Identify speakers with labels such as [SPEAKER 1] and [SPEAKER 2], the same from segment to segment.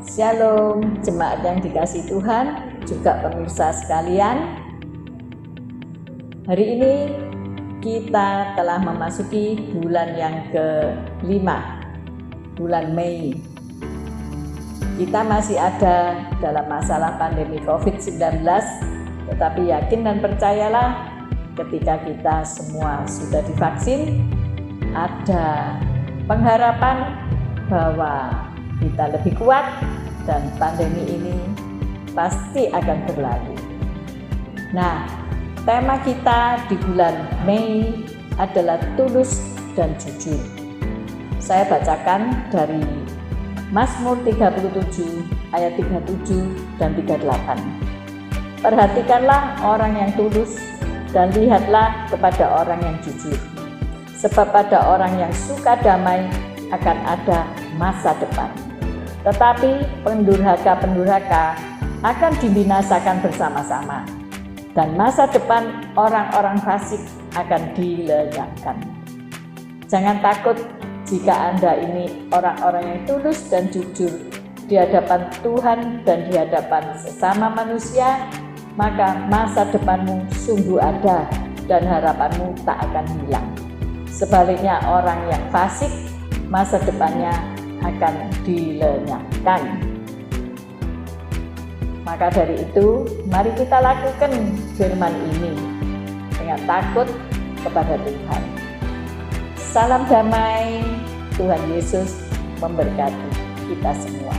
[SPEAKER 1] Shalom, jemaat yang dikasihi Tuhan, juga pemirsa sekalian. Hari ini kita telah memasuki bulan yang ke-5, bulan Mei. Kita masih ada dalam masalah pandemi COVID-19, tetapi yakin dan percayalah ketika kita semua sudah divaksin, ada pengharapan bahwa kita lebih kuat dan pandemi ini pasti akan berlalu. Nah, tema kita di bulan Mei adalah tulus dan jujur. Saya bacakan dari Mazmur 37 ayat 37 dan 38. Perhatikanlah orang yang tulus dan lihatlah kepada orang yang jujur. Sebab pada orang yang suka damai akan ada masa depan. Tetapi pendurhaka-pendurhaka akan dibinasakan bersama-sama, dan masa depan orang-orang fasik akan dilenyapkan. Jangan takut jika Anda ini orang-orang yang tulus dan jujur di hadapan Tuhan dan di hadapan sesama manusia, maka masa depanmu sungguh ada dan harapanmu tak akan hilang. Sebaliknya orang yang fasik, masa depannya akan dilenyapkan. Maka dari itu, mari kita lakukan firman ini dengan takut kepada Tuhan. Salam damai, Tuhan Yesus memberkati kita semua.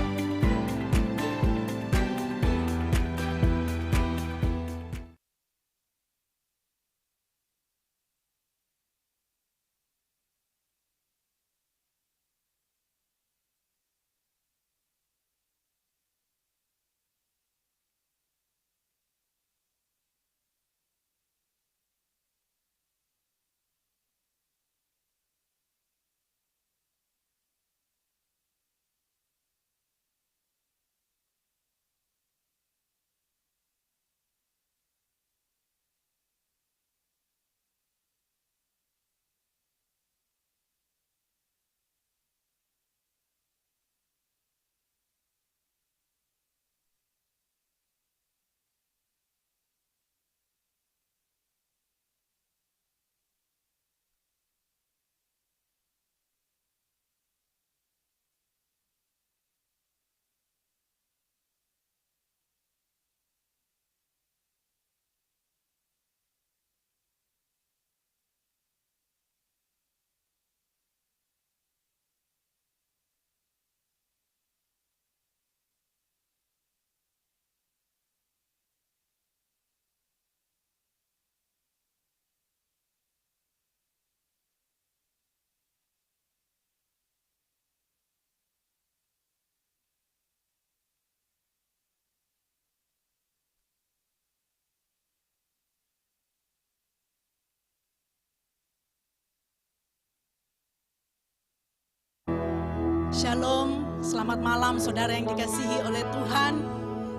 [SPEAKER 2] Shalom, selamat malam saudara yang dikasihi oleh Tuhan.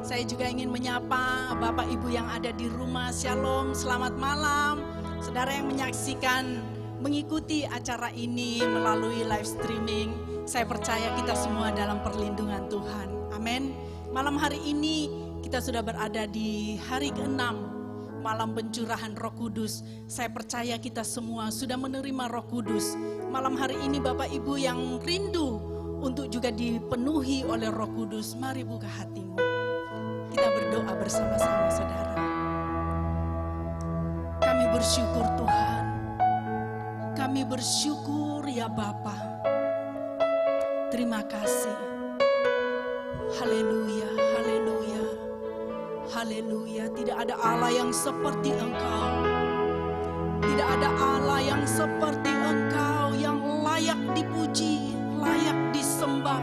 [SPEAKER 2] Saya juga ingin menyapa Bapak Ibu yang ada di rumah. Shalom, selamat malam. Saudara yang menyaksikan, mengikuti acara ini melalui live streaming. Saya percaya kita semua dalam perlindungan Tuhan. Amin. Malam hari ini kita sudah berada di hari ke-6, malam pencurahan Roh Kudus. Saya percaya kita semua sudah menerima Roh Kudus. Malam hari ini Bapak Ibu yang rindu untuk juga dipenuhi oleh Roh Kudus, mari buka hatimu. Kita berdoa bersama-sama saudara. Kami bersyukur Tuhan. Kami bersyukur ya Bapa. Terima kasih. Haleluya, haleluya, haleluya. Tidak ada Allah yang seperti Engkau. Tidak ada Allah yang seperti Engkau yang layak dipuji, layak disembah.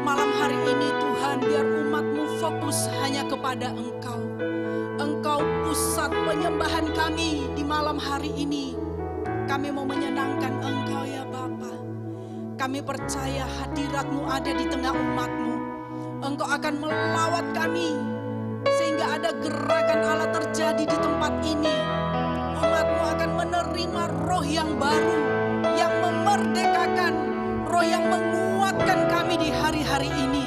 [SPEAKER 2] Malam hari ini Tuhan, biar umat-Mu fokus hanya kepada Engkau. Engkau pusat penyembahan kami di malam hari ini. Kami mau menyenangkan Engkau ya Bapa. Kami percaya hadirat-Mu ada di tengah umat-Mu. Engkau akan melawat kami sehingga ada gerakan Allah terjadi di tempat ini. Umat-Mu akan menerima roh yang baru, yang memerdekakan, roh yang menguatkan kami di hari-hari ini.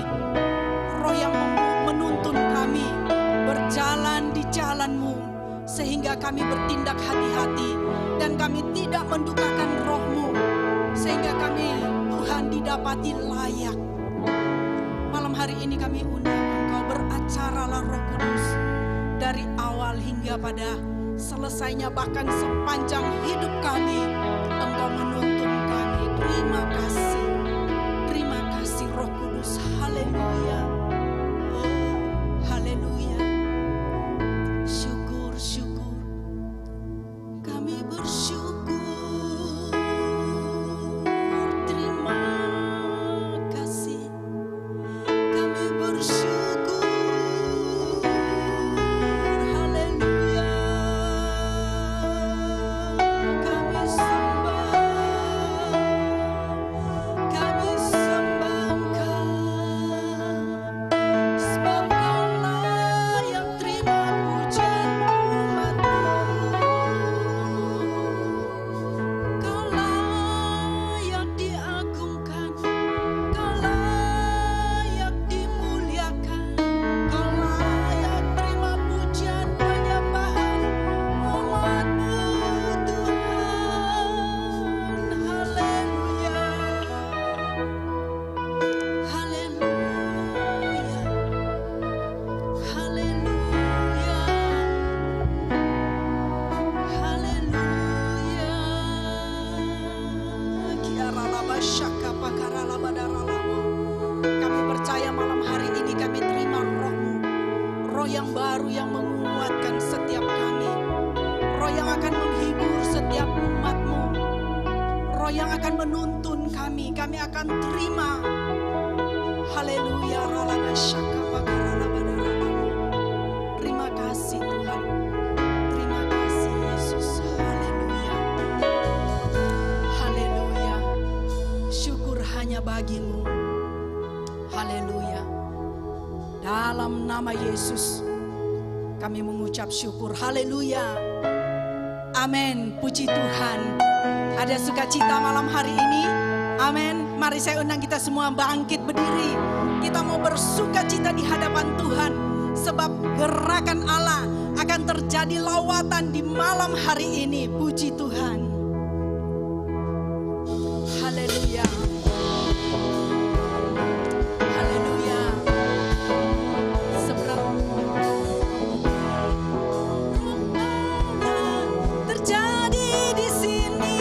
[SPEAKER 2] roh yang menuntun kami berjalan di jalan-Mu, sehingga kami bertindak hati-hati dan kami tidak mendukakan roh-Mu, sehingga kami Tuhan didapati layak. Malam hari ini kami undang Engkau, beracaralah Roh Kudus dari awal hingga pada selesainya, bahkan sepanjang hidup kami Engkau menuntun kami. Terima kasih Roh Kudus. Haleluya. Oh, haleluya. Syukur kami bersyukur. Terima kasih, kami bersyukur. Haleluya. Kami sembah Engkau, sebab Kaulah yang terima pujian umat-Mu. Kaulah yang diagungkan, Kaulah yang dimuliakan, Kaulah yang terima pujian penyembahan umat-Mu, Tuhan. Haleluya. Haleluya. Haleluya. Haleluya. Kiaralaba syaka pakaralaba daralama. Kami percaya malam hari ini kami terima roh-Mu, roh yang baru yang menguatkan setiap kami, roh yang akan menghibur setiap umat-Mu, roh yang akan menuntun kami akan terima. Haleluya. Ralaba syaka pakaralaba daralama. Terima kasih Tuhan. Terima kasih Yesus. Haleluya. Haleluya. Syukur hanya bagi-Mu. Haleluya. Dalam nama Yesus kami mengucap syukur. Haleluya. Amin. Puji Tuhan. Ada sukacita malam hari ini. Amin. Mari saya undang kita semua bangkit berdiri. Kita mau bersukacita di hadapan Tuhan, sebab gerakan Allah akan terjadi lawatan di malam hari ini. Puji Tuhan. Haleluya. Haleluya. Terjadi di sini.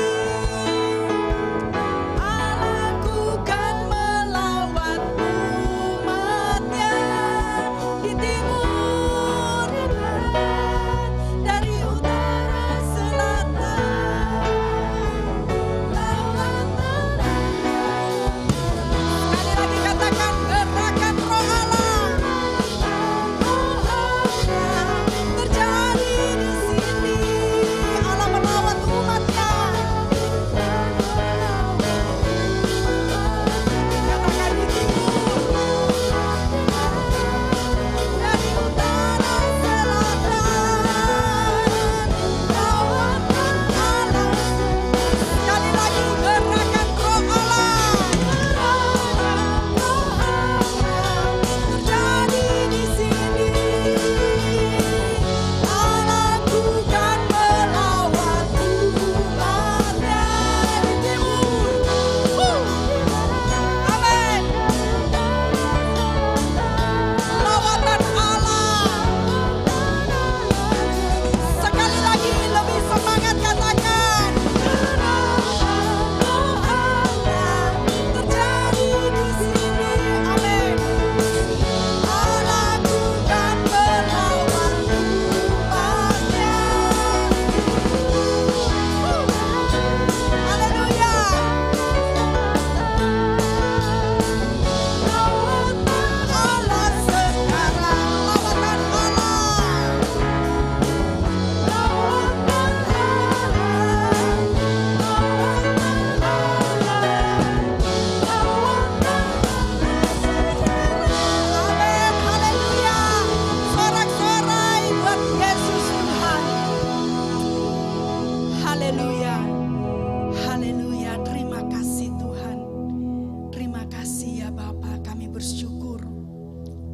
[SPEAKER 2] Allah kan melawat umat-Nya di timur dan barat, dari utara selatan.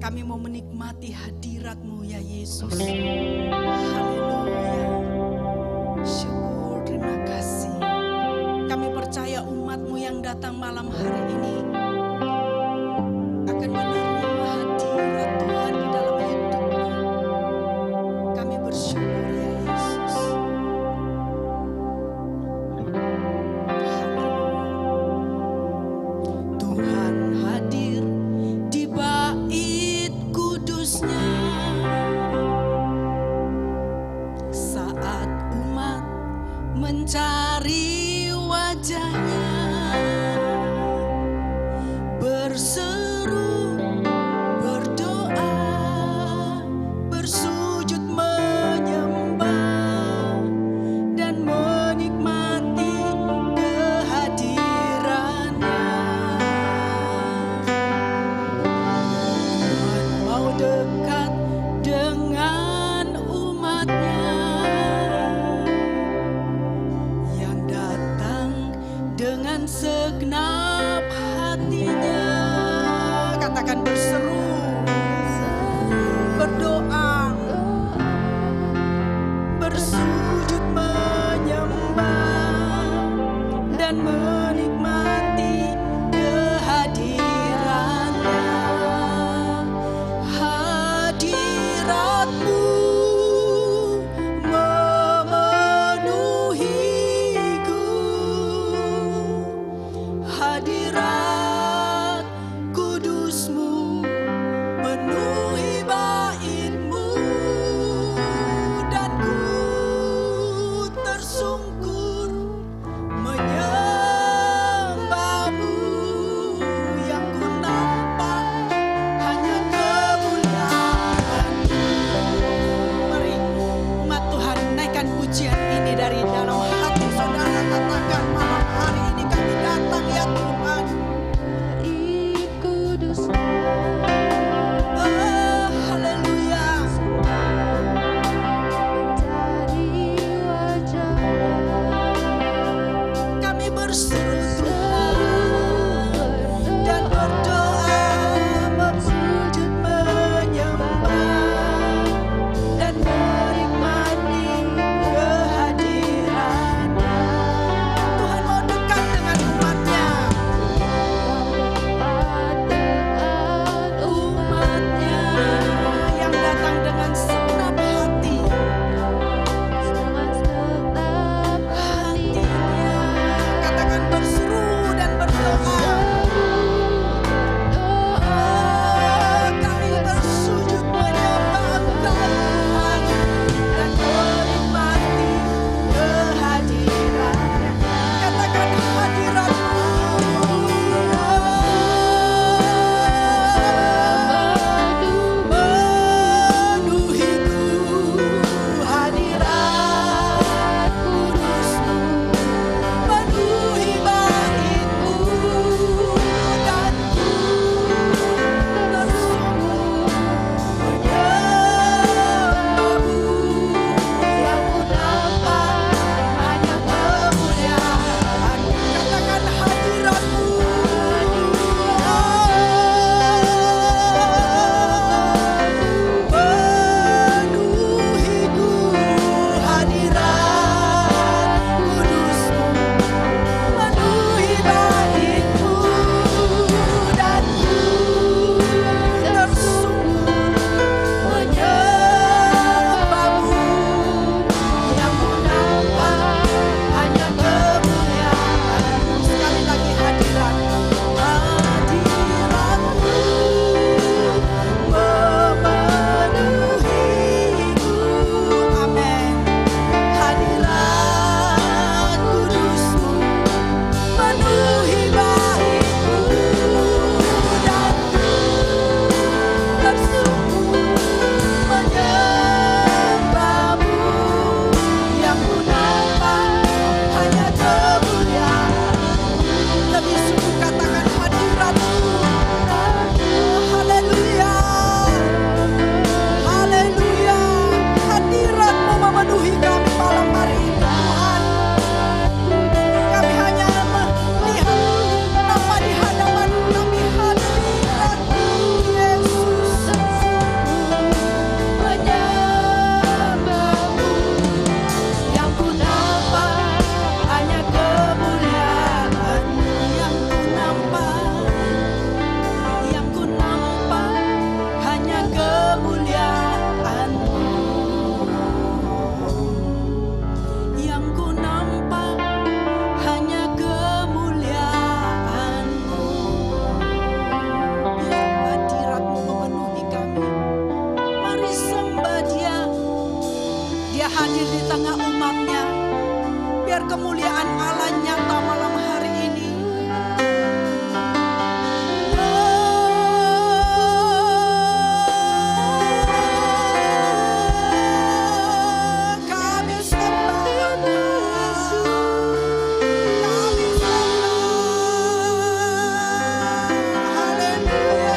[SPEAKER 2] Kami mau menikmati hadirat-Mu ya Yesus. Haleluya. Syukur, terima kasih. Kami percaya umat-Mu yang datang malam hari ini akan menerima hadirat Tuhan di dalam hidupnya. Kami bersyukur ya Yesus. Tuhan hadir di bait kudusnya saat umat mencari wajahnya, berseru, berdoa, bersujud menyembah dan menikmati kehadirannya. Tuhan mau dekat dengan umatnya biar kemuliaan Allah nyata malam hari ini. Kami sembah Engkau. Kami sembah. Haleluya.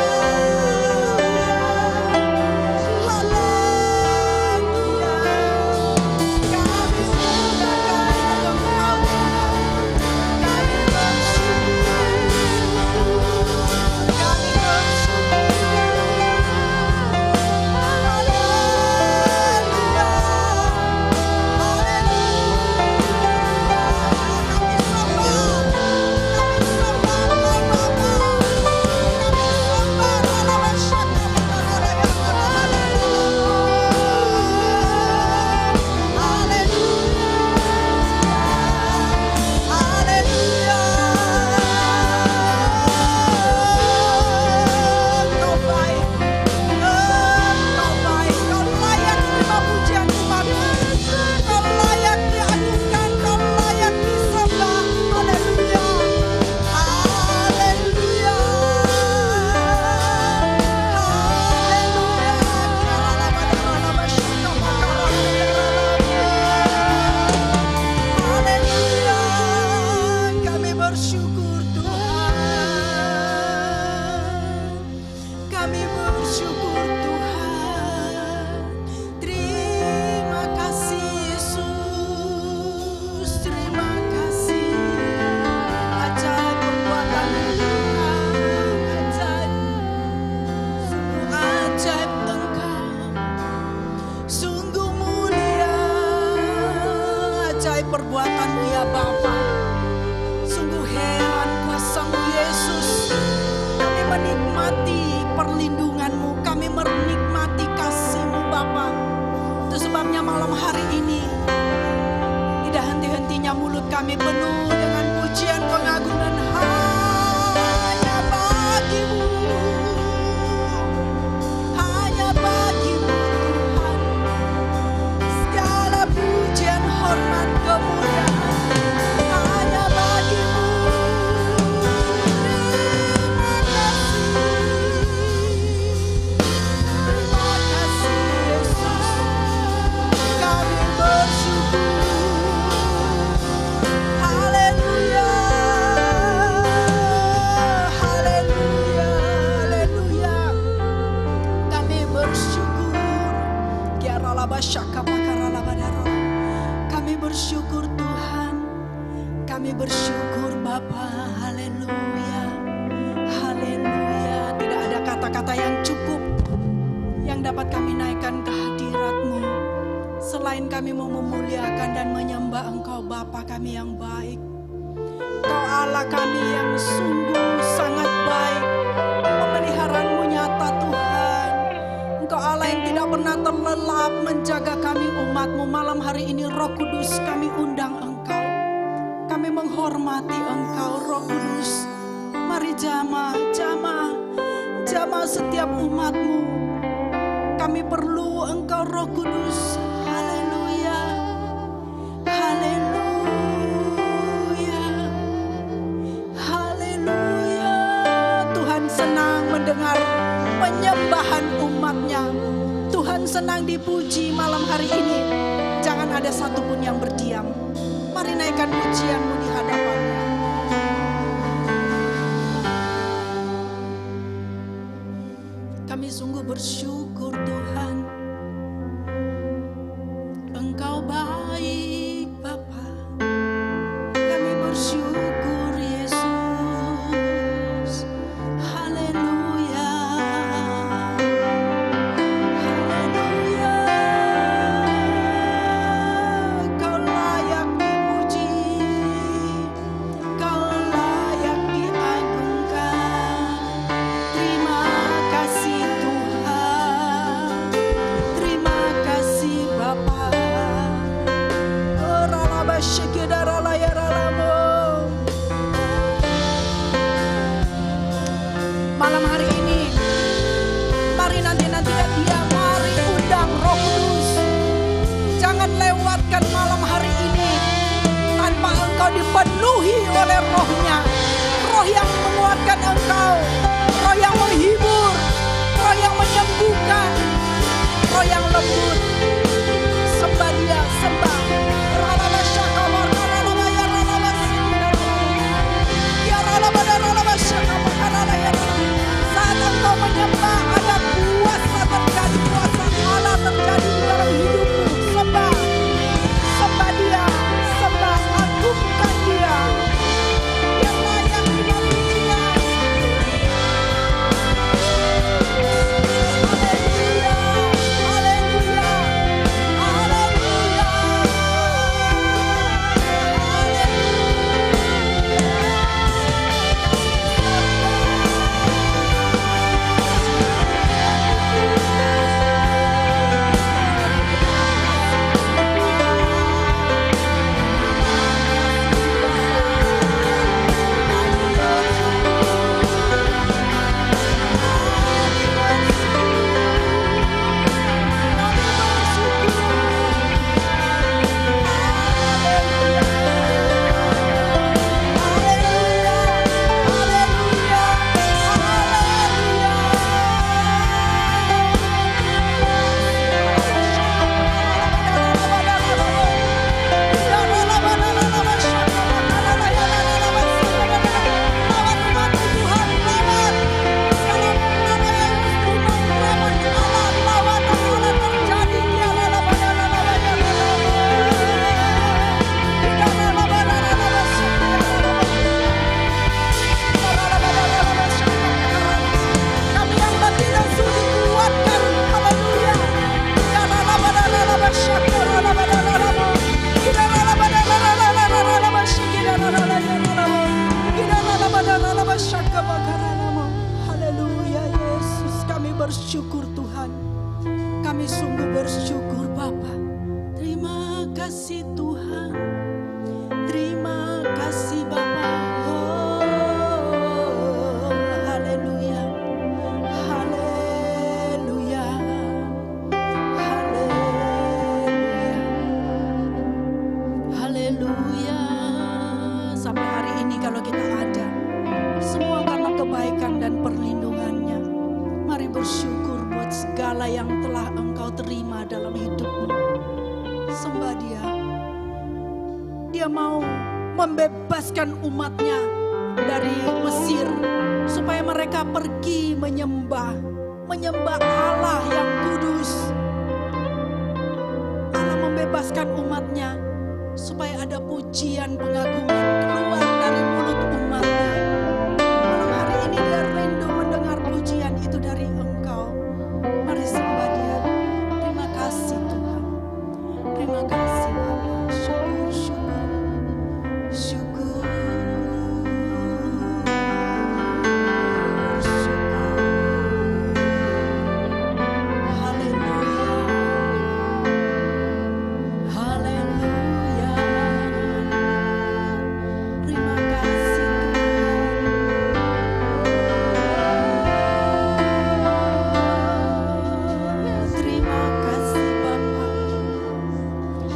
[SPEAKER 2] Perbuatan-Mu ya Bapa, sungguh heran kuasa-Mu Yesus. Kami menikmati perlindungan-Mu, kami menikmati kasih-Mu Bapa. Itu sebabnya malam hari ini tidak henti-hentinya mulut kami penuh dengan pujian pengagungan hanya bagi-Mu, hanya bagi-Mu Tuhan. Segala pujian, hormat, kemuliaan hanya bagi-Mu. Terima kasih Yesus, kami bersyukur. Haleluya, haleluya, haleluya. Kami bersyukur. Kami bersyukur Tuhan, kami bersyukur Bapa. Haleluya, haleluya. Tidak ada kata-kata yang cukup yang dapat kami naikkan ke hadirat-Mu selain kami mau memuliakan dan menyembah Engkau Bapa kami yang baik. Engkau Allah kami yang sungguh sangat baik. Pemeliharaan-Mu nyata Tuhan. Engkau Allah yang tidak pernah terlelap menjaga kami umat-Mu. Malam hari ini Roh Kudus kami undang Engkau. Kami menghormati Engkau Roh Kudus. Mari jamah setiap umat-Mu. Kami perlu Engkau Roh Kudus. Haleluya, haleluya, haleluya. Tuhan senang mendengar penyembahan umat-Nya. Tuhan senang dipuji malam hari ini. Jangan ada satupun yang berdiam. Mari naikkan pujian-Mu di hadapan-Nya. Kami sungguh bersyukur Tuhan. Engkau baik Bapa. Kami bersyukur Yesus. Haleluya, haleluya. Kau layak dipuji, Kau layak diagungkan. Terima kasih Tuhan, terima kasih Bapa. Malam hari ini, mari nanti dia, mari undang Roh Kudus. Jangan lewatkan malam hari ini tanpa dipenuhi oleh roh-Nya. Roh yang menguatkan engkau, roh yang menghibur, roh yang menyembuhkan, roh yang lembut. Sembah Dia, sembah. Saat engkau menyembah, ada kuasa terjadi, kuasa Allah terjadi di dalam hidupmu. Sembah, sembah Dia, sembah, agungkan Dia. Dia layak kita pujian. Haleluya, haleluya, haleluya, haleluya Yesus, kami bersyukur Tuhan. Kami sungguh bersyukur Bapa. Terima kasih Tuhan. Terima kasih Bapa. Oh, haleluya. Haleluya. Haleluya. Haleluya. Sampai hari ini kalau kita ada, semua karena kebaikan dan perlindungannya. Mari bersyukur buat segala yang telah engkau terima dalam hidupmu. Sembah Dia. Dia mau membebaskan umatnya dari Mesir, supaya mereka pergi menyembah Allah yang kudus. Allah membebaskan umatnya supaya ada pujian pengagungan keluar dari mulut umatnya. Malam hari ini Dia rindu mendengar pujian itu dari engkau. Mari sembah Dia. Terima kasih Tuhan. Terima kasih Bapa. Syukur, syukur, syukur, syukur. Haleluya, haleluya. Terima kasih Tuhan. Terima kasih Bapa.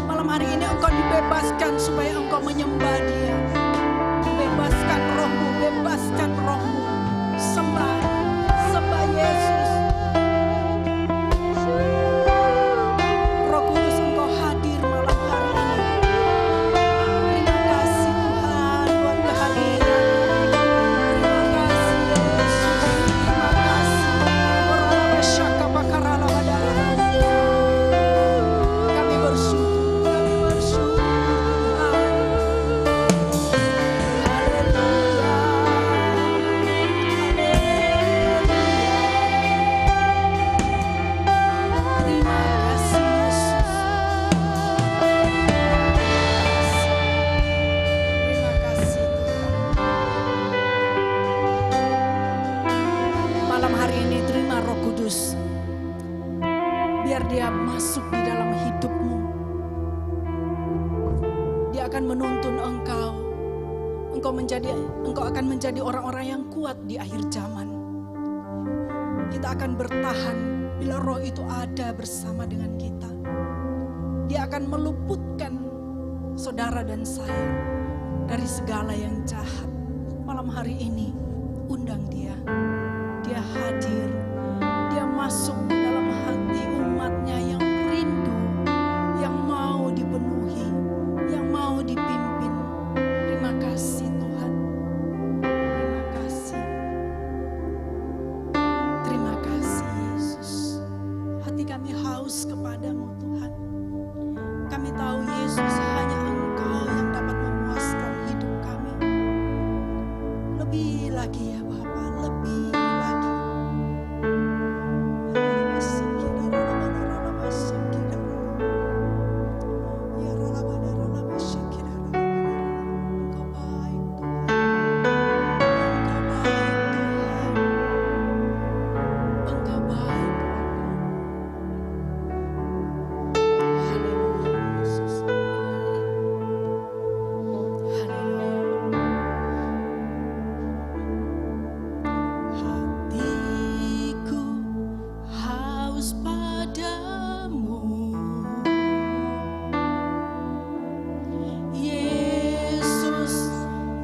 [SPEAKER 2] Malam hari ini engkau dibebaskan supaya engkau menyembah Dia. Bebaskan rohmu, bebaskan rohmu. Sembah, sembah Yesus. Roh Kudus engkau hadir malam hari ini. Terima kasih Tuhan buat kehadiran. Terima kasih Yesus. Terima kasih. Bersyaka bakarala badara. Kami bersyukur, kami bersyukur Tuhan. Haleluya. Haleluya. Terima kasih Yesus. Terima kasih Tuhan. Malam hari ini terima Roh Kudus. Biar Dia masuk di dalam hidupmu. Dia akan menuntun engkau. Engkau akan menjadi orang-orang yang kuat di akhir zaman. Kita akan bertahan bila Roh itu ada bersama dengan kita. Dia akan meluputkan saudara dan saya dari segala yang jahat. Malam hari ini undang dia. Dia hadir. Dia masuk dalam hati umatnya yang rindu, yang mau dipenuhi, yang mau dipimpin. Terima kasih Tuhan. Terima kasih. Terima kasih Yesus. Hati kami haus kepadamu Tuhan. Kami tahu Yesus hanya Engkau yang dapat memuaskan hidup kami. Lebih lagi ya Bapa, lebih lagi. Engkau baik Tuhan. Engkau baik. Haleluya Yesus. Haleluya. Hatiku haus padamu, Yesus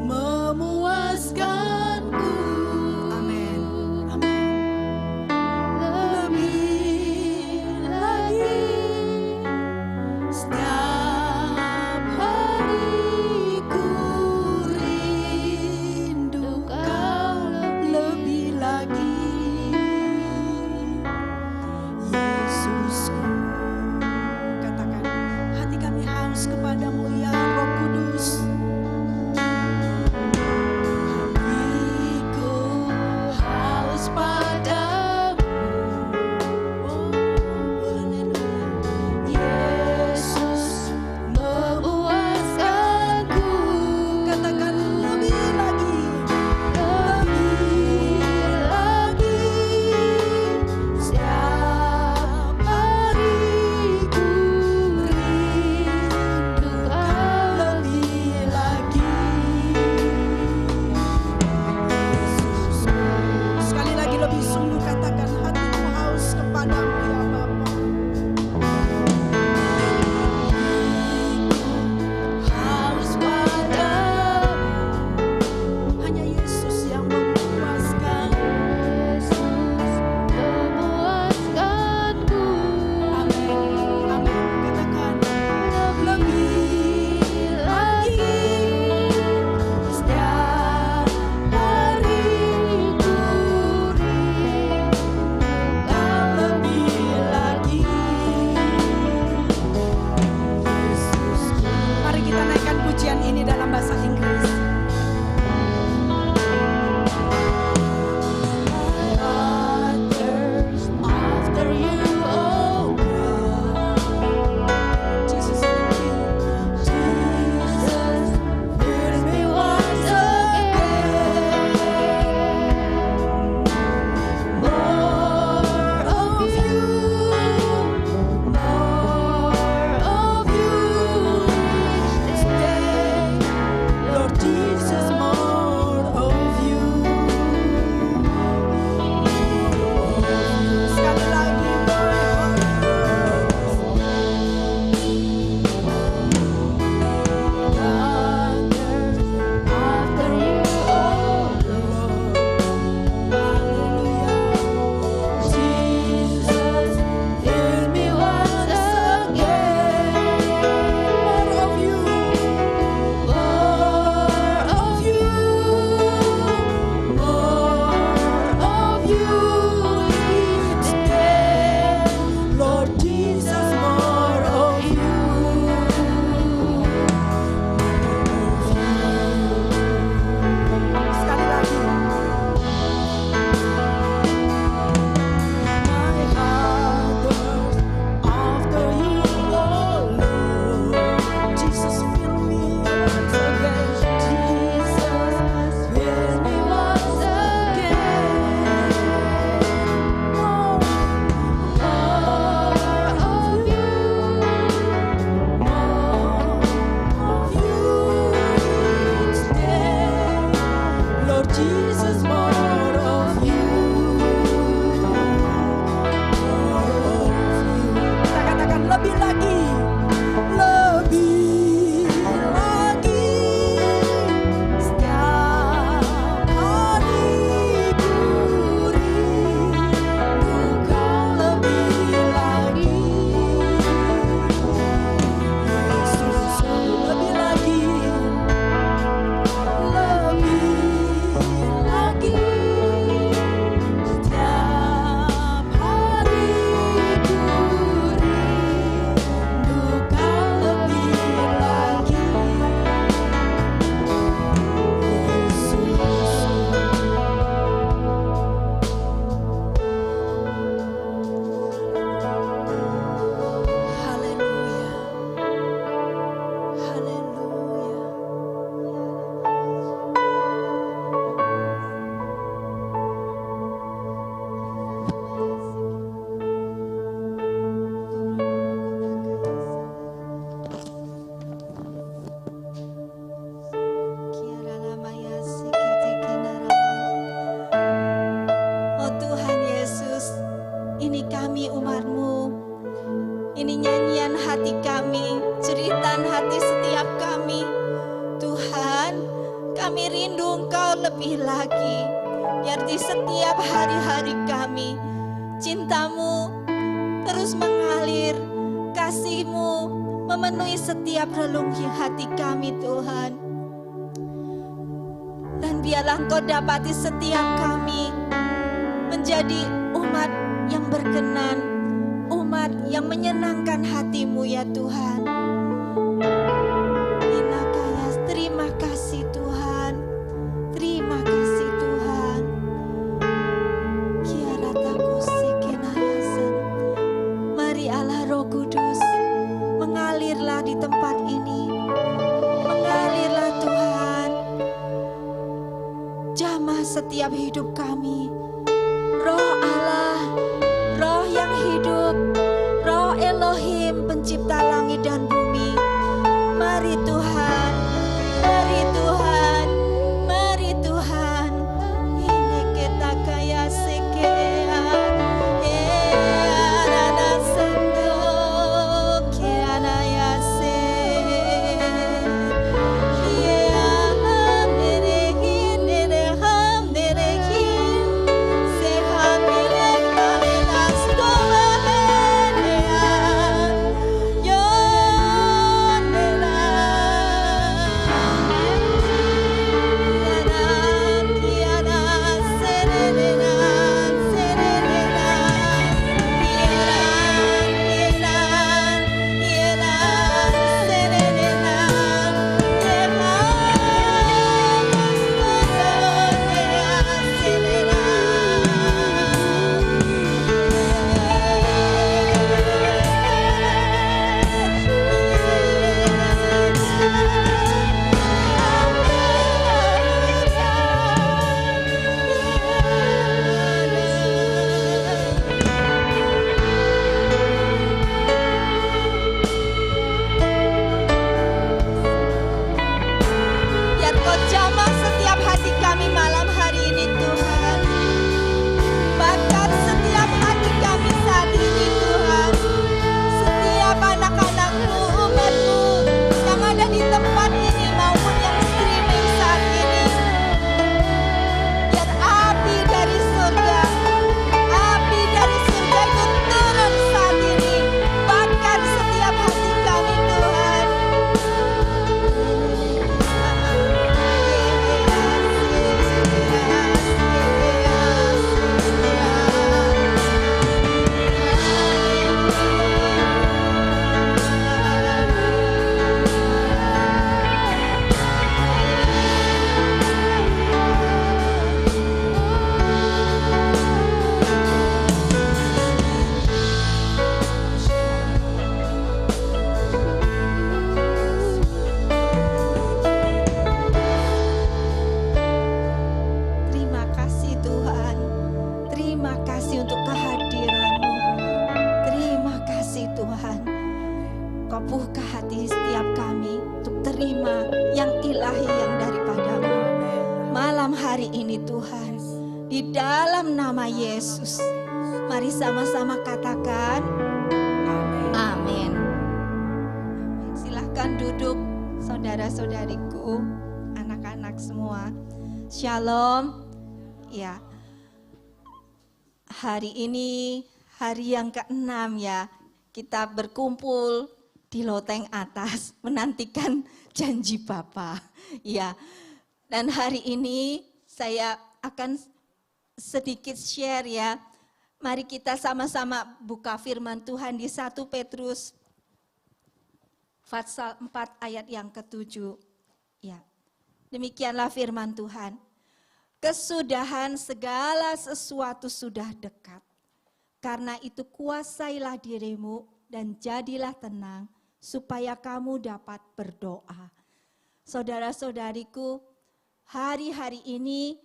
[SPEAKER 2] memuaskanku. Amin. Amin. Lebih lagi setiap hari ku rindu Kau lebih lagi, Yesusku. Katakan, hati kami haus kepadamu ya Roh Kudus. Hatiku haus padamu. Oh, haleluya. Yesus memuaskanku. Katakan lebih lagi. Lebih lagi. Setiap hari ku rindu Kau lebih lagi. Yesus. Sekali lagi lebih sungguh katakan, hatiku haus kepadamu ya Bapa. Haus padamu. Hanya Yesus yang memuaskan. Amin. Amin. Katakan, lebih lagi. Setiap hari ku rindu Kau lebih lagi. Yesus. Mari kita naikkan pujian ini dalam bahasa Inggris. I thirst after you, oh God. Jesus, Jesus, fill me once again. More of you, more of you each day.
[SPEAKER 3] kami rindu Engkau lebih lagi. Biar di setiap hari-hari kami, cinta-Mu terus mengalir, kasih-Mu memenuhi setiap relung hati kami Tuhan. Dan biarlah Engkau dapati setiap kami menjadi umat yang berkenan, umat yang menyenangkan hati-Mu ya Tuhan. Terima kasih Tuhan, terima kasih Tuhan. Mari Allah Roh Kudus mengalirlah di tempat ini, mengalirlah Tuhan, jamah setiap hidup kami. Roh Allah, Roh yang hidup, Roh Elohim pencipta langit dan bumi. Mari Tuhan, mari Tuhan, mari Tuhan. Ini kita kaya sekian, ana sendok, ana yase, merehin, nereham, nerehin, sehamilek kalenas tomahenean, yonela. Biar Kau jamah setiap hati kami malam hari ini Tuhan. Bahkan setiap hati kami saat ini Tuhan. Setiap anak-anak-Mu, umat-Mu yang ada di tempat ini maupun yang streaming saat ini. Biar api dari surga itu turun saat ini. Bakar setiap hati kami Tuhan. Terima kasih Tuhan. Terima kasih untuk kehadiran-Mu. Terima kasih Tuhan. Kau buka hati setiap kami untuk terima yang ilahi yang daripada-Mu. Malam hari ini Tuhan, di dalam nama Yesus, mari sama-sama katakan amin. Silahkan duduk saudara-saudariku, anak-anak semua. Shalom. Ya, hari ini hari yang ke-6 ya, kita berkumpul di loteng atas menantikan janji Bapa. Ya, dan hari ini saya akan sedikit share ya. Mari kita sama-sama buka firman Tuhan di 1 Petrus pasal 4 ayat yang ke-7. Ya, demikianlah firman Tuhan. Kesudahan segala sesuatu sudah dekat. Karena itu kuasailah dirimu dan jadilah tenang supaya kamu dapat berdoa. Saudara-saudariku, hari-hari ini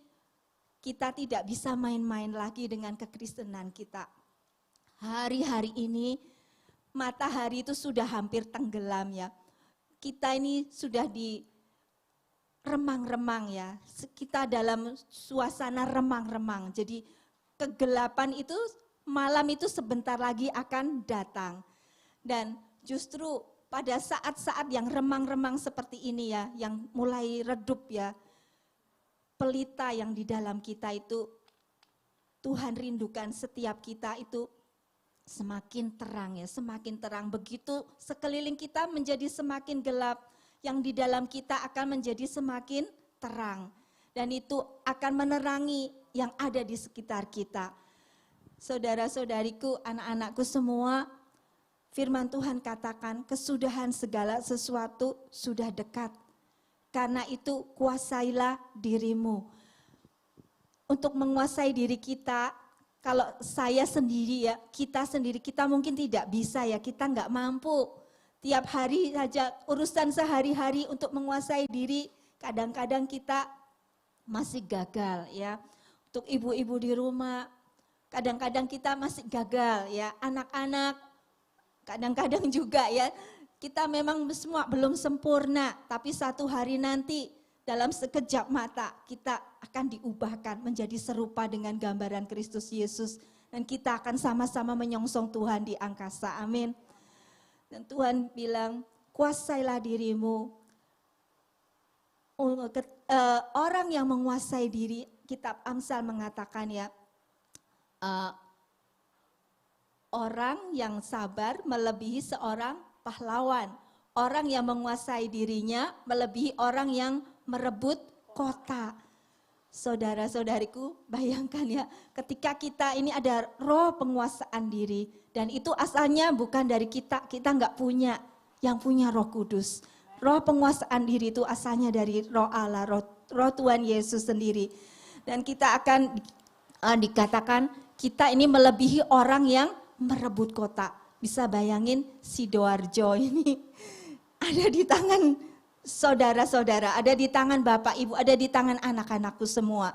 [SPEAKER 3] kita tidak bisa main-main lagi dengan kekristenan kita. Hari-hari ini matahari itu sudah hampir tenggelam ya. Kita ini sudah di remang-remang ya, kita dalam suasana remang-remang. Jadi kegelapan itu, malam itu sebentar lagi akan datang. Dan justru pada saat-saat yang remang-remang seperti ini ya, yang mulai redup ya, pelita yang di dalam kita itu Tuhan rindukan setiap kita itu semakin terang ya, semakin terang. Begitu sekeliling kita menjadi semakin gelap, yang di dalam kita akan menjadi semakin terang. Dan itu akan menerangi yang ada di sekitar kita. Saudara-saudariku, anak-anakku semua, firman Tuhan katakan kesudahan segala sesuatu sudah dekat. Karena itu kuasailah dirimu. Untuk menguasai diri kita, kalau saya sendiri ya, kita mungkin tidak bisa ya, kita nggak mampu. Tiap hari saja urusan sehari-hari untuk menguasai diri, kadang-kadang kita masih gagal ya. Untuk ibu-ibu di rumah, kadang-kadang kita masih gagal ya. Anak-anak, kadang-kadang juga ya, kita memang semua belum sempurna, tapi satu hari nanti dalam sekejap mata kita akan diubahkan menjadi serupa dengan gambaran Kristus Yesus. Dan kita akan sama-sama menyongsong Tuhan di angkasa, amin. Dan Tuhan bilang, kuasailah dirimu. Orang yang menguasai diri, kitab Amsal mengatakan ya, orang yang sabar melebihi seorang pahlawan. Orang yang menguasai dirinya melebihi orang yang merebut kota. Saudara-saudariku, bayangkan ya, ketika kita ini ada roh penguasaan diri, dan itu asalnya bukan dari kita nggak punya, yang punya Roh Kudus. Roh penguasaan diri itu asalnya dari Roh Allah, roh Tuhan Yesus sendiri. Dan kita akan dikatakan kita ini melebihi orang yang merebut kota. Bisa bayangin Sidoarjo ini ada di tangan saudara-saudara, ada di tangan Bapak Ibu, ada di tangan anak-anakku semua.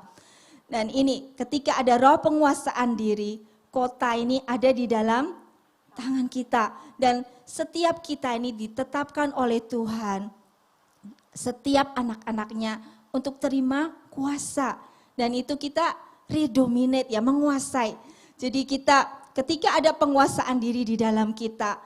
[SPEAKER 3] Dan ini ketika ada roh penguasaan diri, kota ini ada di dalam tangan kita. Dan setiap kita ini ditetapkan oleh Tuhan, setiap anak-anaknya untuk terima kuasa. Dan itu kita redominate ya, menguasai. Jadi kita ketika ada penguasaan diri di dalam kita,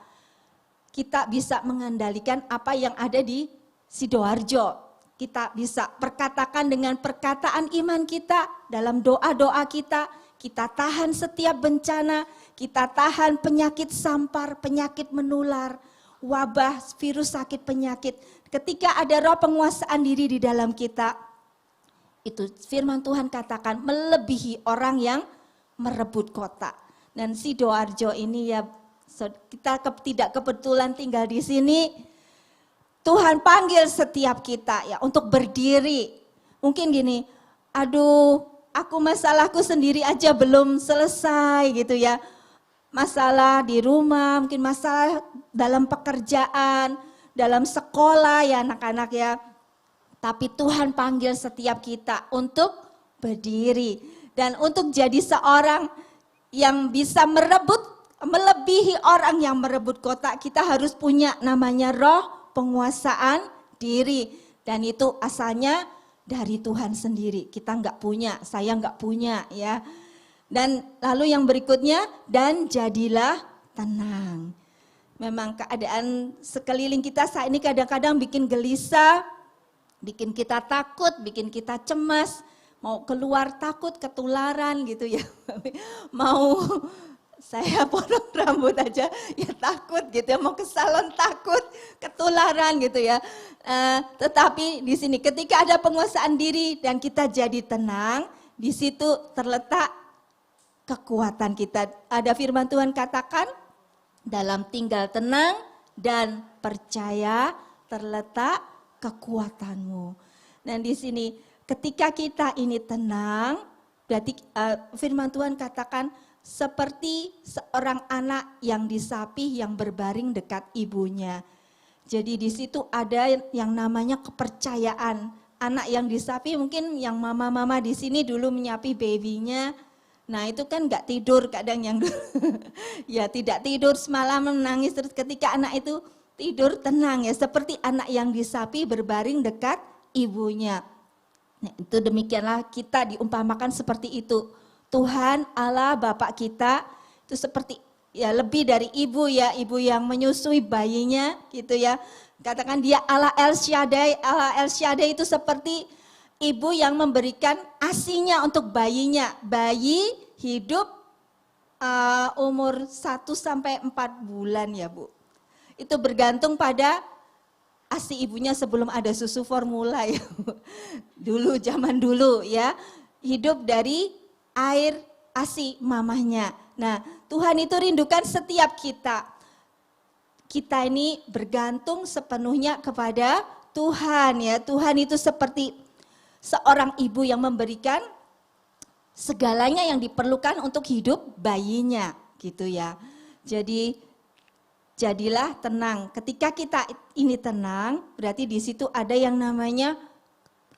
[SPEAKER 3] kita bisa mengendalikan apa yang ada di Sidoarjo. Kita bisa perkatakan dengan perkataan iman kita, dalam doa-doa kita tahan setiap bencana, kita tahan penyakit sampar, penyakit menular, wabah, virus, sakit, penyakit. Ketika ada roh penguasaan diri di dalam kita, itu firman Tuhan katakan melebihi orang yang merebut kota. Dan Sidoarjo ini ya, kita tidak kebetulan tinggal di sini. Tuhan panggil setiap kita ya untuk berdiri. Mungkin gini, aduh aku masalahku sendiri aja belum selesai gitu ya. Masalah di rumah, mungkin masalah dalam pekerjaan, dalam sekolah ya anak-anak ya. Tapi Tuhan panggil setiap kita untuk berdiri. Dan untuk jadi seorang yang bisa melebihi orang yang merebut kota, kita harus punya namanya roh penguasaan diri. Dan itu asalnya dari Tuhan sendiri. Kita nggak punya, saya nggak punya ya. Dan lalu yang berikutnya, dan jadilah tenang. Memang keadaan sekeliling kita saat ini kadang-kadang bikin gelisah, bikin kita takut, bikin kita cemas. Mau keluar takut ketularan gitu ya. Mau saya potong rambut aja ya takut gitu ya, mau ke salon takut ketularan gitu ya. Tetapi di sini ketika ada penguasaan diri dan kita jadi tenang, di situ terletak kekuatan kita. Ada firman Tuhan katakan, dalam tinggal tenang dan percaya terletak kekuatanmu. Dan di sini ketika kita ini tenang, berarti firman Tuhan katakan seperti seorang anak yang disapih yang berbaring dekat ibunya. Jadi di situ ada yang namanya kepercayaan. Anak yang disapih mungkin yang mama-mama di sini dulu menyapi babynya. Nah itu kan nggak tidur kadang yang ya tidak tidur semalam menangis, terus ketika anak itu tidur tenang ya, seperti anak yang disapi berbaring dekat ibunya. Nah, itu demikianlah kita diumpamakan seperti itu. Tuhan Allah Bapa kita itu seperti ya lebih dari ibu ya, ibu yang menyusui bayinya gitu ya. Katakan dia Allah El Shaddai. Allah El Shaddai itu seperti ibu yang memberikan ASI-nya untuk bayinya. Bayi hidup umur 1 sampai 4 bulan ya Bu. Itu bergantung pada ASI ibunya sebelum ada susu formula ya Bu. Dulu, zaman dulu ya. Hidup dari air ASI mamahnya. Nah, Tuhan itu rindukan setiap kita. Kita ini bergantung sepenuhnya kepada Tuhan ya. Tuhan itu seperti seorang ibu yang memberikan segalanya yang diperlukan untuk hidup bayinya gitu ya. Jadi jadilah tenang. Ketika kita ini tenang, berarti di situ ada yang namanya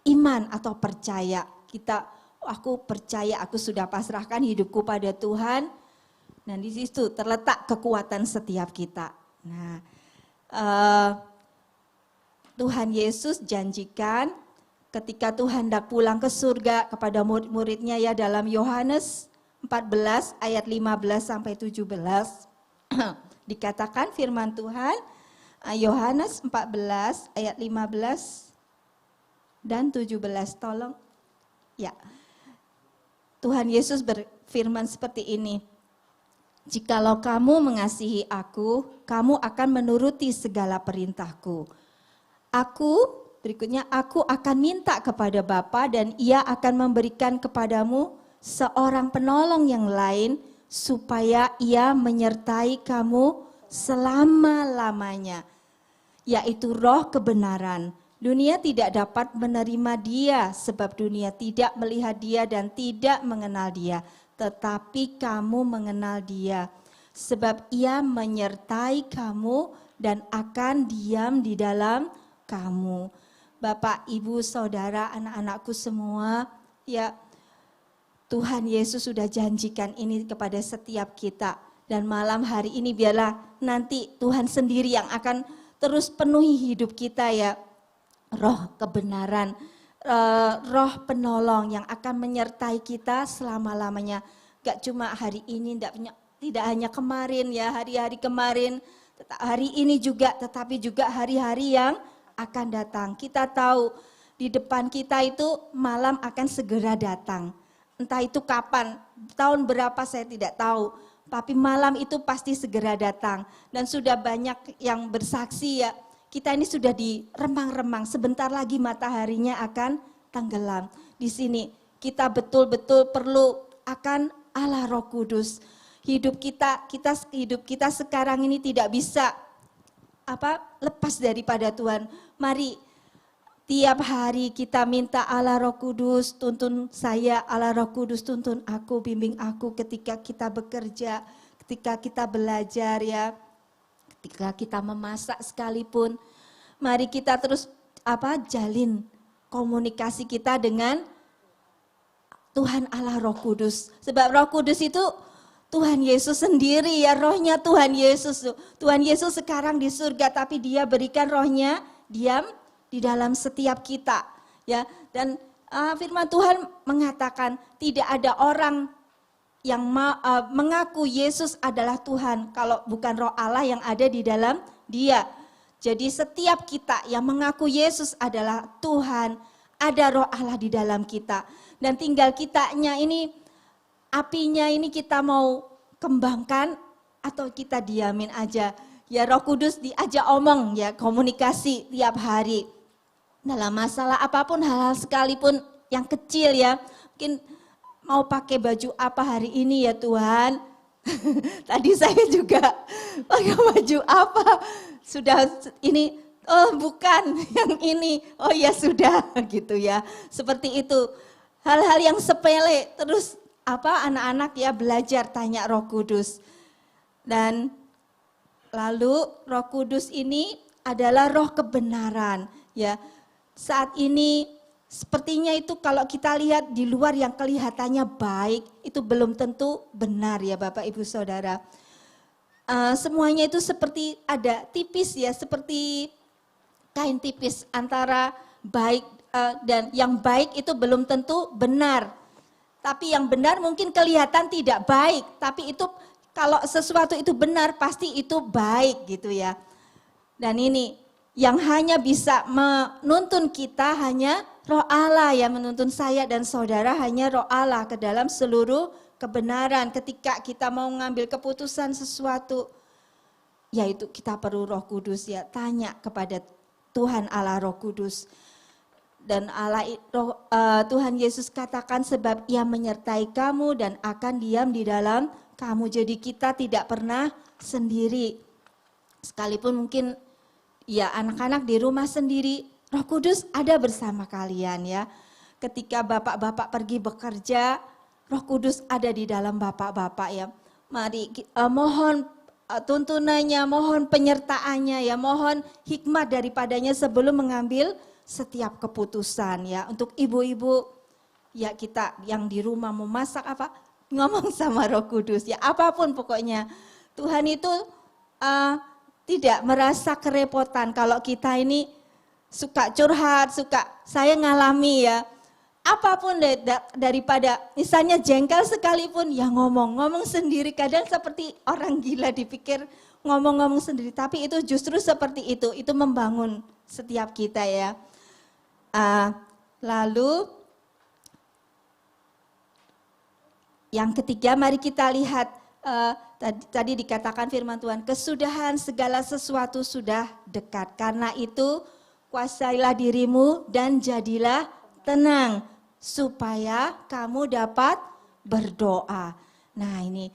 [SPEAKER 3] iman atau percaya. Aku percaya, aku sudah pasrahkan hidupku pada Tuhan. Nah, di situ terletak kekuatan setiap kita. Nah, Tuhan Yesus janjikan ketika Tuhan hendak pulang ke surga kepada murid-muridnya ya dalam Yohanes 14 ayat 15 sampai 17 dikatakan firman Tuhan, Yohanes 14 ayat 15 dan 17, tolong ya. Tuhan Yesus berfirman seperti ini. Jikalau kamu mengasihi aku, kamu akan menuruti segala perintahku. Berikutnya, aku akan minta kepada Bapa dan ia akan memberikan kepadamu seorang penolong yang lain supaya ia menyertai kamu selama-lamanya, yaitu Roh kebenaran. Dunia tidak dapat menerima dia sebab dunia tidak melihat dia dan tidak mengenal dia. Tetapi kamu mengenal dia sebab ia menyertai kamu dan akan diam di dalam kamu. Bapak, Ibu, Saudara, anak-anakku semua, ya Tuhan Yesus sudah janjikan ini kepada setiap kita. Dan malam hari ini biarlah nanti Tuhan sendiri yang akan terus penuhi hidup kita ya. Roh kebenaran, roh penolong yang akan menyertai kita selama-lamanya. Gak cuma hari ini, tidak hanya kemarin ya, hari-hari kemarin, hari ini juga, tetapi juga hari-hari yang akan datang. Kita tahu di depan kita itu malam akan segera datang. Entah itu kapan, tahun berapa saya tidak tahu. Tapi malam itu pasti segera datang. Dan sudah banyak yang bersaksi ya, kita ini sudah di remang-remang, sebentar lagi mataharinya akan tenggelam. Di sini kita betul-betul perlu akan Allah Roh Kudus. Hidup kita sekarang ini tidak bisa lepas daripada Tuhan. Mari tiap hari kita minta Allah Roh Kudus, tuntun saya, Allah Roh Kudus tuntun aku, bimbing aku ketika kita bekerja, ketika kita belajar ya. Ketika kita memasak sekalipun, mari kita terus jalin komunikasi kita dengan Tuhan Allah Roh Kudus. Sebab Roh Kudus itu Tuhan Yesus sendiri ya, rohnya Tuhan Yesus. Tuhan Yesus sekarang di surga tapi dia berikan rohnya diam di dalam setiap kita. Ya, dan firman Tuhan mengatakan tidak ada orang yang mengaku Yesus adalah Tuhan kalau bukan roh Allah yang ada di dalam dia. Jadi setiap kita yang mengaku Yesus adalah Tuhan, ada roh Allah di dalam kita. Dan tinggal kitanya ini, apinya ini kita mau kembangkan atau kita diamin aja. Ya Roh Kudus diajak omong ya, komunikasi tiap hari. Dalam masalah apapun, hal-hal sekalipun yang kecil ya, mungkin mau pakai baju apa hari ini ya Tuhan. Tadi saya juga pakai baju apa. Sudah ini, oh bukan yang ini. Oh ya sudah gitu ya. Seperti itu. Hal-hal yang sepele. Terus anak-anak ya belajar tanya Roh Kudus. Dan lalu Roh Kudus ini adalah roh kebenaran ya. Saat ini sepertinya itu kalau kita lihat di luar yang kelihatannya baik, itu belum tentu benar ya Bapak Ibu Saudara. Semuanya itu seperti ada tipis ya, seperti kain tipis antara baik dan yang baik itu belum tentu benar. Tapi yang benar mungkin kelihatan tidak baik, tapi itu kalau sesuatu itu benar pasti itu baik gitu ya. Dan ini Yang hanya bisa menuntun kita hanya Roh Allah, yang menuntun saya dan saudara hanya Roh Allah ke dalam seluruh kebenaran. Ketika kita mau mengambil keputusan sesuatu, yaitu kita perlu Roh Kudus ya, tanya kepada Tuhan Allah Roh Kudus. Dan Tuhan Yesus katakan sebab Ia menyertai kamu dan akan diam di dalam kamu. Jadi kita tidak pernah sendiri. Sekalipun mungkin ya anak-anak di rumah sendiri, Roh Kudus ada bersama kalian ya. Ketika bapak-bapak pergi bekerja, Roh Kudus ada di dalam bapak-bapak ya. Mari mohon tuntunannya, mohon penyertaannya ya, mohon hikmat daripadanya sebelum mengambil setiap keputusan ya. Untuk ibu-ibu ya, kita yang di rumah mau masak apa, ngomong sama Roh Kudus ya, apapun pokoknya. Tuhan itu tidak merasa kerepotan kalau kita ini suka curhat, saya ngalami ya. Apapun daripada misalnya jengkel sekalipun ya ngomong sendiri. Kadang seperti orang gila dipikir ngomong sendiri, tapi itu justru seperti itu membangun setiap kita ya. Lalu yang ketiga, mari kita lihat tadi dikatakan firman Tuhan, kesudahan segala sesuatu sudah dekat. Karena itu kuasailah dirimu dan jadilah tenang supaya kamu dapat berdoa. Nah ini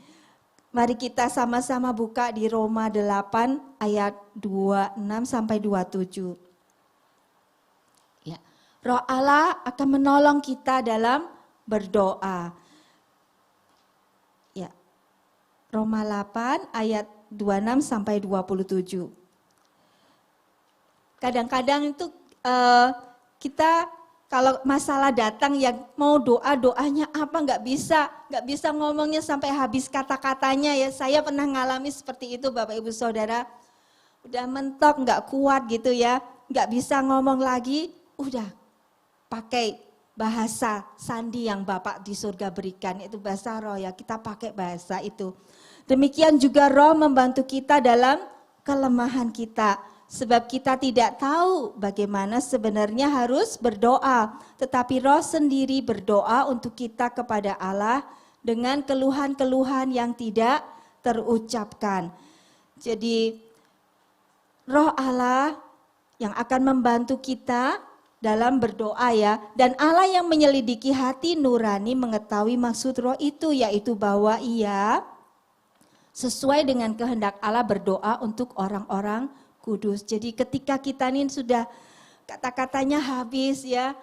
[SPEAKER 3] mari kita sama-sama buka di Roma 8 ayat 26 sampai 27. Ya, Roh Allah akan menolong kita dalam berdoa. Ya. Roma 8 ayat 26 sampai 27. Kadang-kadang itu kita kalau masalah datang ya mau doanya apa nggak bisa ngomongnya sampai habis kata-katanya ya. Saya pernah ngalami seperti itu Bapak Ibu Saudara, udah mentok nggak kuat gitu ya, nggak bisa ngomong lagi, udah pakai bahasa sandi yang Bapak di surga berikan, itu bahasa roh ya, kita pakai bahasa itu. Demikian juga roh membantu kita dalam kelemahan kita. Sebab kita tidak tahu bagaimana sebenarnya harus berdoa. Tetapi roh sendiri berdoa untuk kita kepada Allah dengan keluhan-keluhan yang tidak terucapkan. Jadi roh Allah yang akan membantu kita dalam berdoa ya. Dan Allah yang menyelidiki hati nurani mengetahui maksud roh itu, yaitu bahwa Ia sesuai dengan kehendak Allah berdoa untuk orang-orang kudus. Jadi ketika kita ini sudah kata-katanya habis ya,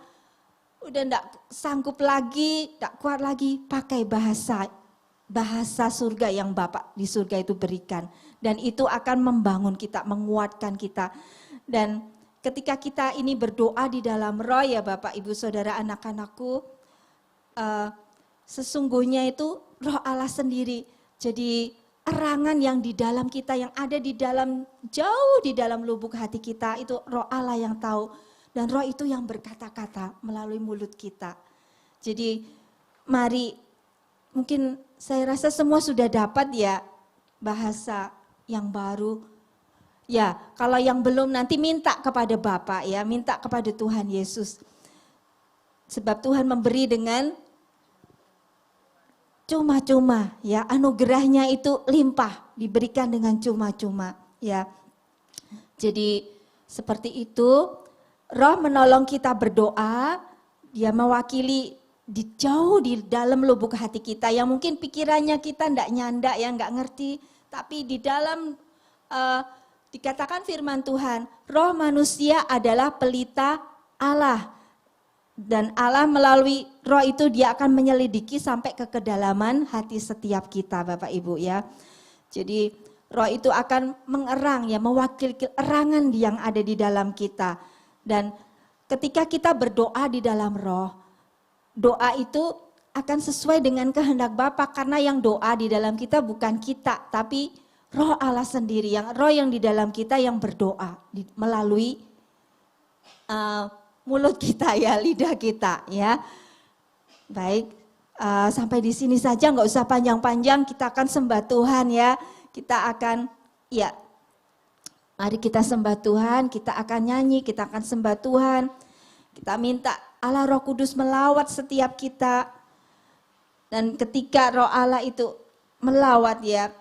[SPEAKER 3] udah enggak sanggup lagi, enggak kuat lagi, pakai bahasa surga yang Bapak di surga itu berikan. Dan itu akan membangun kita, menguatkan kita. Dan ketika kita ini berdoa di dalam roh ya Bapak, Ibu, Saudara, anak-anakku, sesungguhnya itu roh Allah sendiri. Jadi erangan yang di dalam kita, yang ada di dalam, jauh di dalam lubuk hati kita, itu roh Allah yang tahu. Dan roh itu yang berkata-kata melalui mulut kita. Jadi mari, mungkin saya rasa semua sudah dapat ya bahasa yang baru. Ya, kalau yang belum nanti minta kepada Bapa ya, minta kepada Tuhan Yesus. Sebab Tuhan memberi dengan cuma-cuma ya, anugerahnya itu limpah, diberikan dengan cuma-cuma ya. Jadi seperti itu, roh menolong kita berdoa, dia mewakili jauh di dalam lubuk hati kita yang mungkin pikirannya kita enggak nyanda ya, enggak ngerti, tapi di dalam dikatakan firman Tuhan, roh manusia adalah pelita Allah. Dan Allah melalui roh itu dia akan menyelidiki sampai ke kedalaman hati setiap kita Bapak Ibu ya. Jadi roh itu akan mengerang ya, mewakili erangan yang ada di dalam kita. Dan ketika kita berdoa di dalam roh, doa itu akan sesuai dengan kehendak Bapa, karena yang doa di dalam kita bukan kita, tapi roh Allah sendiri, yang roh yang di dalam kita yang berdoa melalui mulut kita ya, lidah kita ya. Baik, sampai di sini saja, nggak usah panjang-panjang, kita akan sembah Tuhan ya. Kita akan ya Mari kita sembah Tuhan, kita akan nyanyi, kita akan sembah Tuhan. Kita minta Allah Roh Kudus melawat setiap kita. Dan ketika Roh Allah itu melawat ya,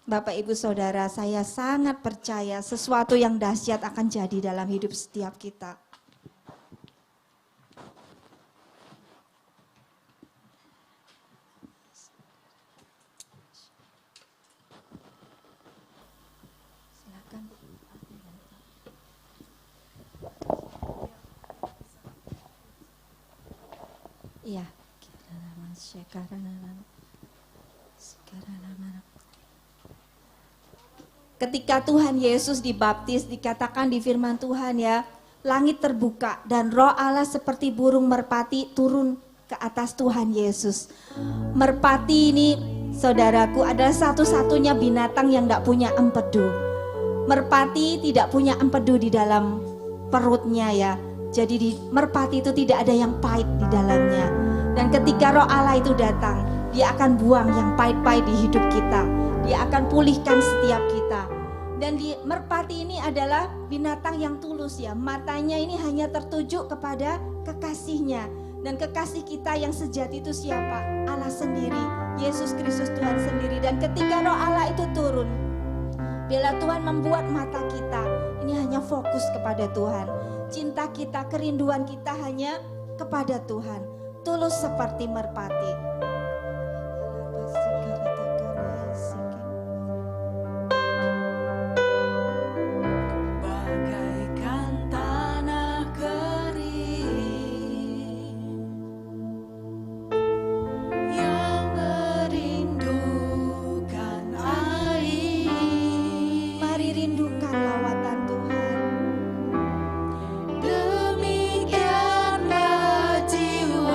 [SPEAKER 3] Bapak Ibu Saudara, saya sangat percaya sesuatu yang dahsyat akan jadi dalam hidup setiap kita. Silakan. Iya. Ketika Tuhan Yesus dibaptis, dikatakan di firman Tuhan ya, langit terbuka dan Roh Allah seperti burung merpati turun ke atas Tuhan Yesus. Merpati ini, saudaraku, adalah satu-satunya binatang yang tidak punya empedu. Merpati tidak punya empedu di dalam perutnya ya. Jadi di merpati itu tidak ada yang pahit di dalamnya. Dan ketika Roh Allah itu datang, Dia akan buang yang pahit-pahit di hidup kita. Dia akan pulihkan setiap kita. Dan di merpati ini adalah binatang yang tulus ya. Matanya ini hanya tertuju kepada kekasihnya. Dan kekasih kita yang sejati itu siapa? Allah sendiri, Yesus Kristus Tuhan sendiri. Dan ketika Roh Allah itu turun, bila Tuhan membuat mata kita ini hanya fokus kepada Tuhan. Cinta kita, kerinduan kita hanya kepada Tuhan. Tulus seperti merpati.
[SPEAKER 2] Demikianlah jiwaku.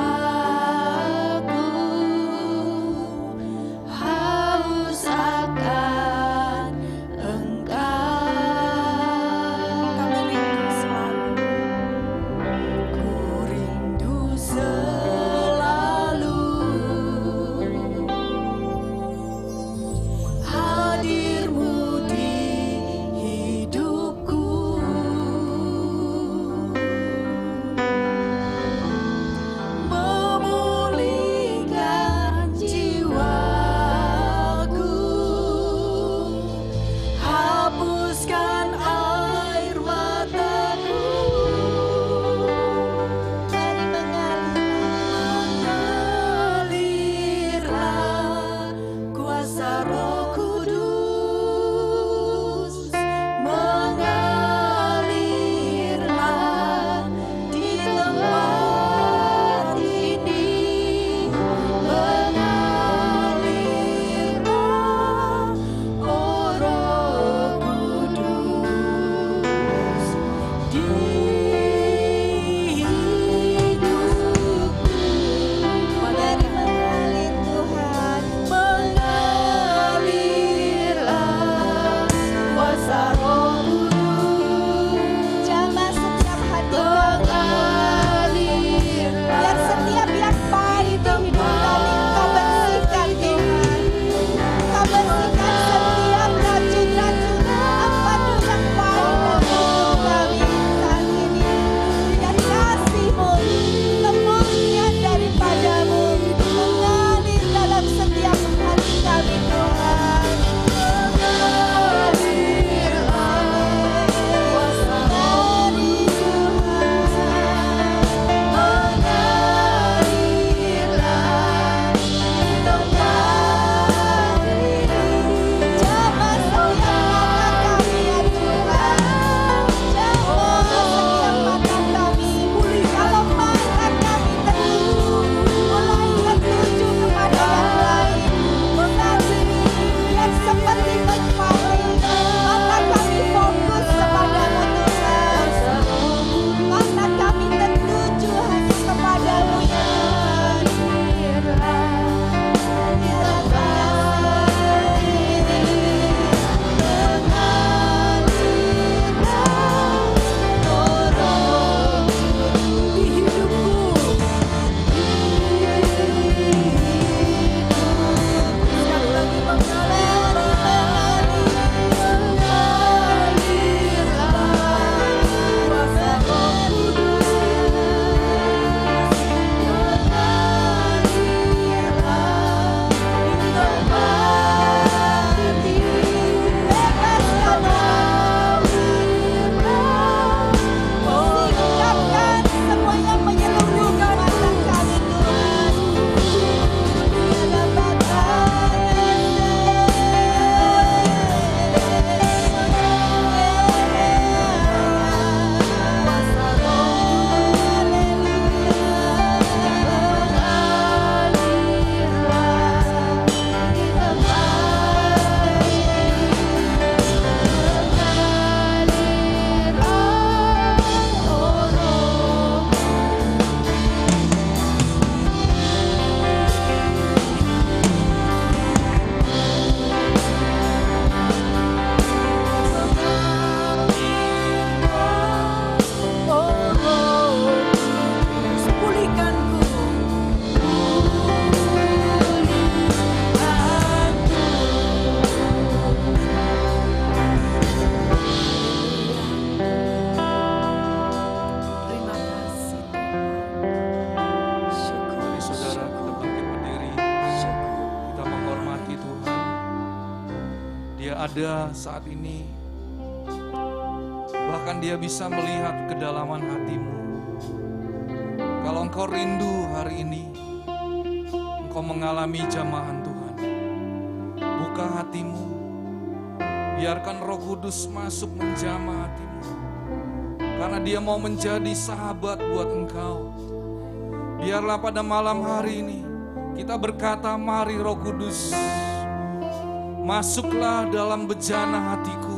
[SPEAKER 4] ada saat ini. Bahkan dia bisa melihat kedalaman hatimu. Kalau engkau rindu hari ini, engkau mengalami jamahan Tuhan, buka hatimu, biarkan Roh Kudus masuk menjamah hatimu. Karena dia mau menjadi sahabat buat engkau. Biarlah pada malam hari ini kita berkata, mari Roh Kudus, masuklah dalam bejana hatiku.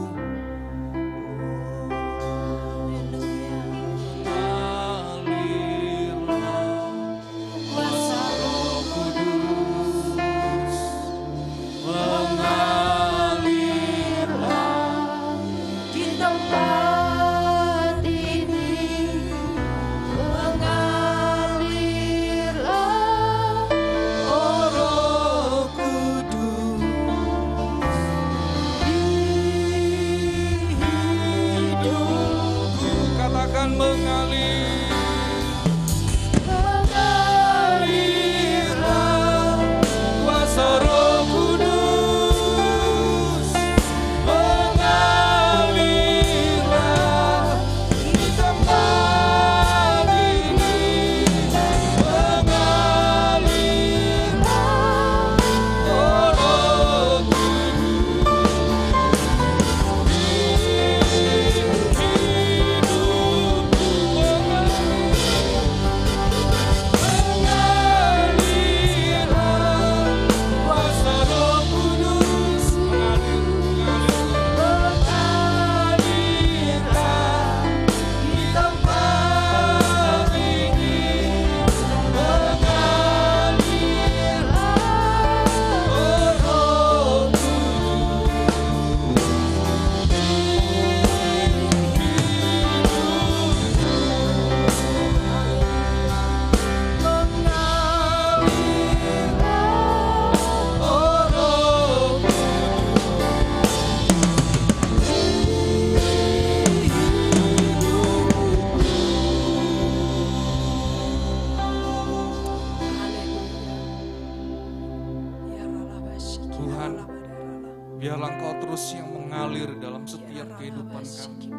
[SPEAKER 4] Biarlah Engkau terus yang mengalir dalam setiap kehidupan kami.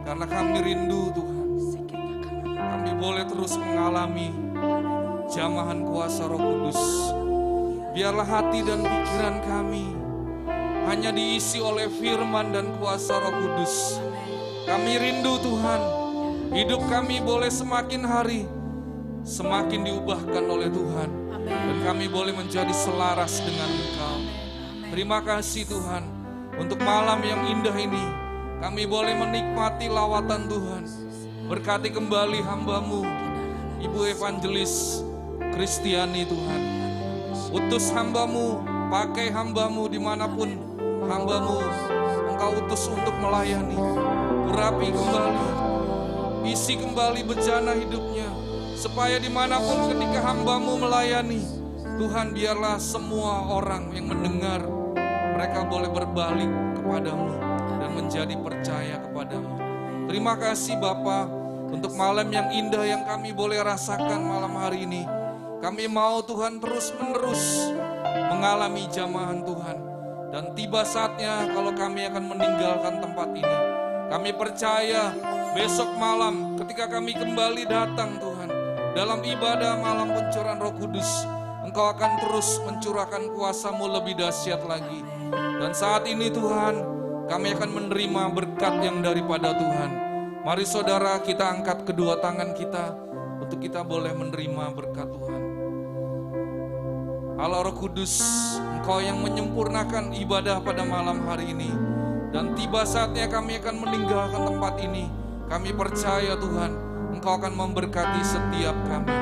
[SPEAKER 4] Karena kami rindu Tuhan, kami boleh terus mengalami jamahan kuasa Roh Kudus. Biarlah hati dan pikiran kami hanya diisi oleh firman dan kuasa Roh Kudus. Kami rindu Tuhan, hidup kami boleh semakin hari semakin diubahkan oleh Tuhan. Dan kami boleh menjadi selaras dengan Engkau. Terima kasih Tuhan untuk malam yang indah ini. Kami boleh menikmati lawatan Tuhan. Berkati kembali hamba-Mu, Ibu Evangelis Kristiani Tuhan. Utus hamba-Mu, pakai hamba-Mu dimanapun hamba-Mu Engkau utus untuk melayani. Urapi kembali, isi kembali bejana hidupnya. Supaya dimanapun ketika hamba-Mu melayani, Tuhan biarlah semua orang yang mendengar, mereka boleh berbalik kepadamu dan menjadi percaya kepadamu. Terima kasih Bapa untuk malam yang indah yang kami boleh rasakan malam hari ini. Kami mau Tuhan terus-menerus mengalami jamahan Tuhan. Dan tiba saatnya kalau kami akan meninggalkan tempat ini. Kami percaya besok malam ketika kami kembali datang Tuhan, dalam ibadah malam pencurahan Roh Kudus, Engkau akan terus mencurahkan kuasa-Mu lebih dahsyat lagi. Dan saat ini Tuhan, kami akan menerima berkat yang daripada Tuhan. Mari saudara, kita angkat kedua tangan kita untuk kita boleh menerima berkat Tuhan. Allah Roh Kudus, Engkau yang menyempurnakan ibadah pada malam hari ini. Dan tiba saatnya kami akan meninggalkan tempat ini. Kami percaya Tuhan, Engkau akan memberkati setiap kami.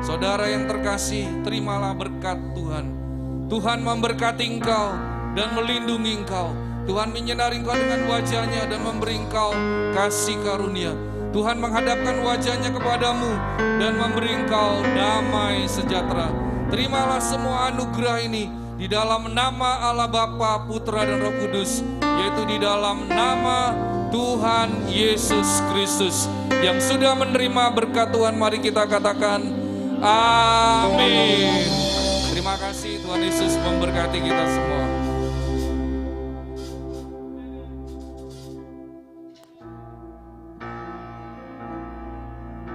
[SPEAKER 4] Saudara yang terkasih, terimalah berkat Tuhan. Tuhan memberkati engkau dan melindungi engkau. Tuhan menyinari engkau dengan wajahnya dan memberi engkau kasih karunia. Tuhan menghadapkan wajahnya kepadamu dan memberi engkau damai sejahtera. Terimalah semua anugerah ini di dalam nama Allah Bapa, Putra dan Roh Kudus, yaitu di dalam nama Tuhan Yesus Kristus. Yang sudah menerima berkat Tuhan, mari kita katakan amin. Terima kasih, Tuhan Yesus memberkati kita semua.